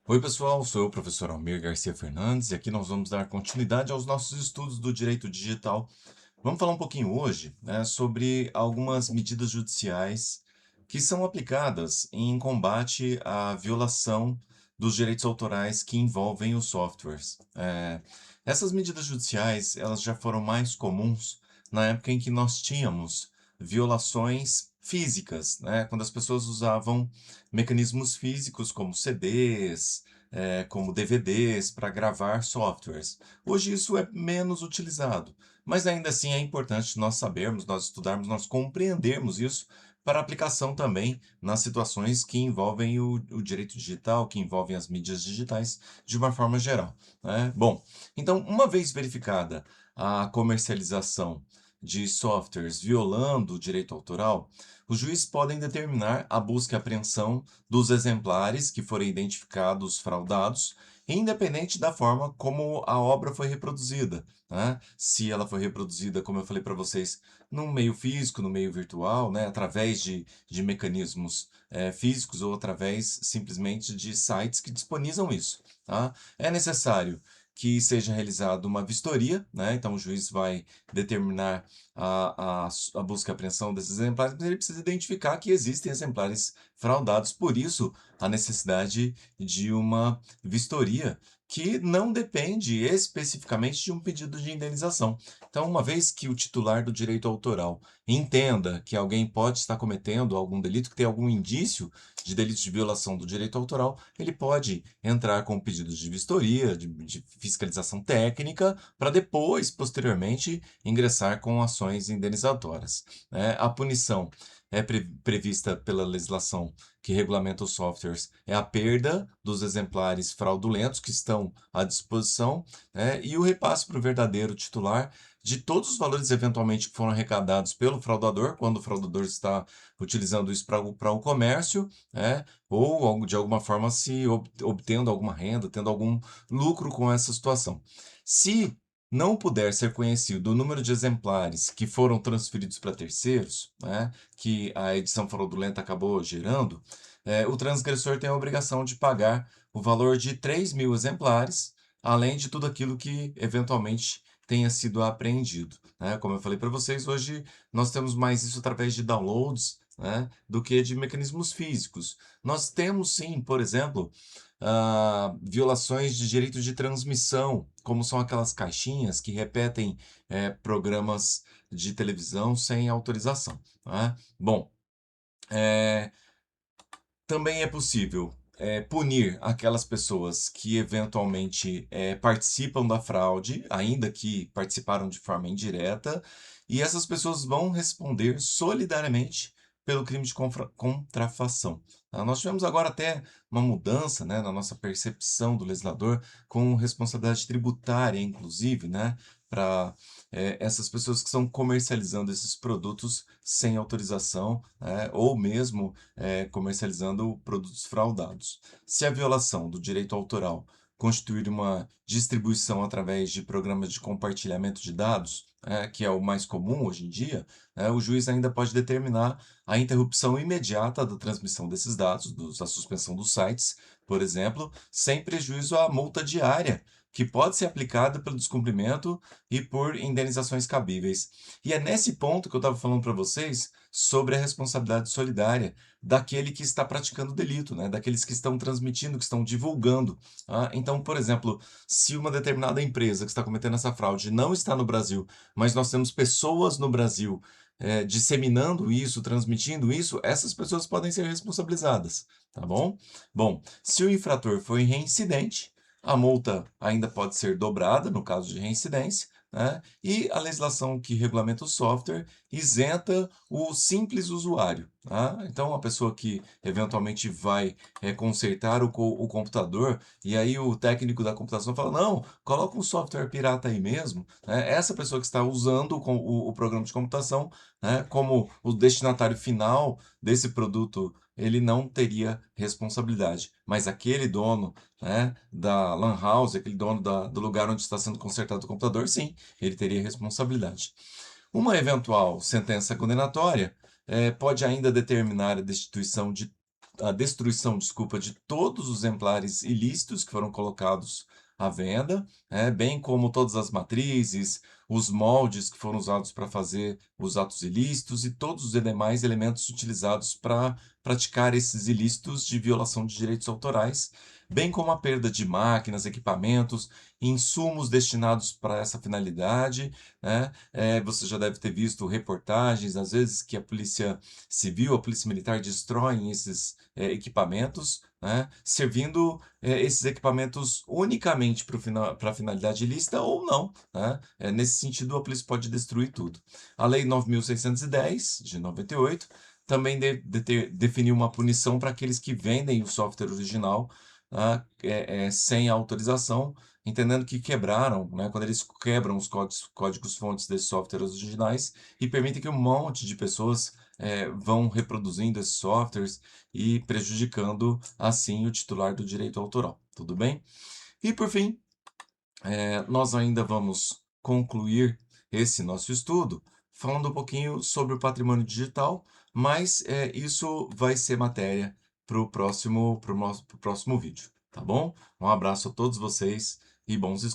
Oi, pessoal, sou eu, professor Almir Garcia Fernandes, e aqui nós vamos dar continuidade aos nossos estudos do direito digital. Vamos falar um pouquinho hoje, né, sobre algumas medidas judiciais que são aplicadas em combate à violação dos direitos autorais que envolvem os softwares. Essas medidas judiciais, elas já foram mais comuns na época em que nós tínhamos violações físicas, né, quando as pessoas usavam mecanismos físicos como CDs, como DVDs para gravar softwares. Hoje isso é menos utilizado, mas ainda assim é importante nós sabermos, nós estudarmos, nós compreendermos isso para aplicação também nas situações que envolvem o direito digital, que envolvem as mídias digitais de uma forma geral, né? Bom, então, uma vez verificada a comercialização de softwares violando o direito autoral, os juízes podem determinar a busca e apreensão dos exemplares que forem identificados fraudados, independente da forma como a obra foi reproduzida, né? Se ela foi reproduzida, como eu falei para vocês, no meio físico, no meio virtual, né? Através de mecanismos físicos ou através simplesmente de sites que disponibilizam isso, tá? É necessário que seja realizada uma vistoria, né? Então o juiz vai determinar a busca e apreensão desses exemplares, mas ele precisa identificar que existem exemplares fraudados. Por isso, a necessidade de uma vistoria que não depende especificamente de um pedido de indenização. Então, uma vez que o titular do direito autoral entenda que alguém pode estar cometendo algum delito, que tem algum indício de delito de violação do direito autoral, ele pode entrar com pedidos de vistoria, de fiscalização técnica, para depois, posteriormente, ingressar com ações indenizatórias, né? A punição é prevista pela legislação que regulamenta os softwares é a perda dos exemplares fraudulentos que estão à disposição, né, e o repasse para o verdadeiro titular de todos os valores eventualmente que foram arrecadados pelo fraudador, quando o fraudador está utilizando isso para o comércio, né, ou de alguma forma se obtendo alguma renda, tendo algum lucro com essa situação. Se não puder ser conhecido o número de exemplares que foram transferidos para terceiros, né, que a edição fraudulenta acabou gerando, o transgressor tem a obrigação de pagar o valor de 3.000 exemplares, além de tudo aquilo que eventualmente tenha sido apreendido, né? Como eu falei para vocês, hoje nós temos mais isso através de downloads, né, do que de mecanismos físicos. Nós temos sim, por exemplo, violações de direito de transmissão, como são aquelas caixinhas que repetem programas de televisão sem autorização, né? Bom, eh, também é possível punir aquelas pessoas que eventualmente participam da fraude, ainda que participaram de forma indireta, e essas pessoas vão responder solidariamente pelo crime de contrafação, tá? Nós tivemos agora até uma mudança, né, na nossa percepção do legislador com responsabilidade tributária, inclusive, né, para essas pessoas que estão comercializando esses produtos sem autorização, né, ou mesmo comercializando produtos fraudados. Se a violação do direito autoral constituir uma distribuição através de programas de compartilhamento de dados, que é o mais comum hoje em dia, o juiz ainda pode determinar a interrupção imediata da transmissão desses dados, a suspensão dos sites, por exemplo, sem prejuízo à multa diária, que pode ser aplicada pelo descumprimento e por indenizações cabíveis. E é nesse ponto que eu estava falando para vocês sobre a responsabilidade solidária daquele que está praticando o delito, né? Daqueles que estão transmitindo, que estão divulgando. Tá? Então, por exemplo, se uma determinada empresa que está cometendo essa fraude não está no Brasil, mas nós temos pessoas no Brasil disseminando isso, transmitindo isso, essas pessoas podem ser responsabilizadas, tá bom? Bom, se o infrator foi reincidente, a multa ainda pode ser dobrada no caso de reincidência, né? E a legislação que regulamenta o software isenta o simples usuário, tá? Então, a pessoa que eventualmente vai consertar o computador, e aí o técnico da computação fala, não, coloca um software pirata aí mesmo, né? Essa pessoa que está usando o programa de computação, né, como o destinatário final desse produto, ele não teria responsabilidade. Mas aquele dono, né, da lan house, aquele dono do lugar onde está sendo consertado o computador, sim, ele teria responsabilidade. Uma eventual sentença condenatória pode ainda determinar a destituição de a destruição, desculpa, de todos os exemplares ilícitos que foram colocados à venda, bem como todas as matrizes, os moldes que foram usados para fazer os atos ilícitos e todos os demais elementos utilizados para praticar esses ilícitos de violação de direitos autorais, bem como a perda de máquinas, equipamentos, insumos destinados para essa finalidade, né? Você já deve ter visto reportagens, às vezes, que a Polícia Civil, a Polícia Militar destroem esses equipamentos, né? Servindo esses equipamentos unicamente para a finalidade ilícita ou não, né? Nesse sentido, a polícia pode destruir tudo. A Lei 9.610, de 98, também definiu uma punição para aqueles que vendem o software original, tá? Sem autorização, entendendo que quebraram, né? Quando eles quebram os códigos-fontes desses softwares originais e permitem que um monte de pessoas vão reproduzindo esses softwares e prejudicando, assim, o titular do direito autoral. Tudo bem? E, por fim, nós ainda vamos concluir esse nosso estudo falando um pouquinho sobre o patrimônio digital, mas isso vai ser matéria para o próximo vídeo, tá bom? Um abraço a todos vocês e bons estudos.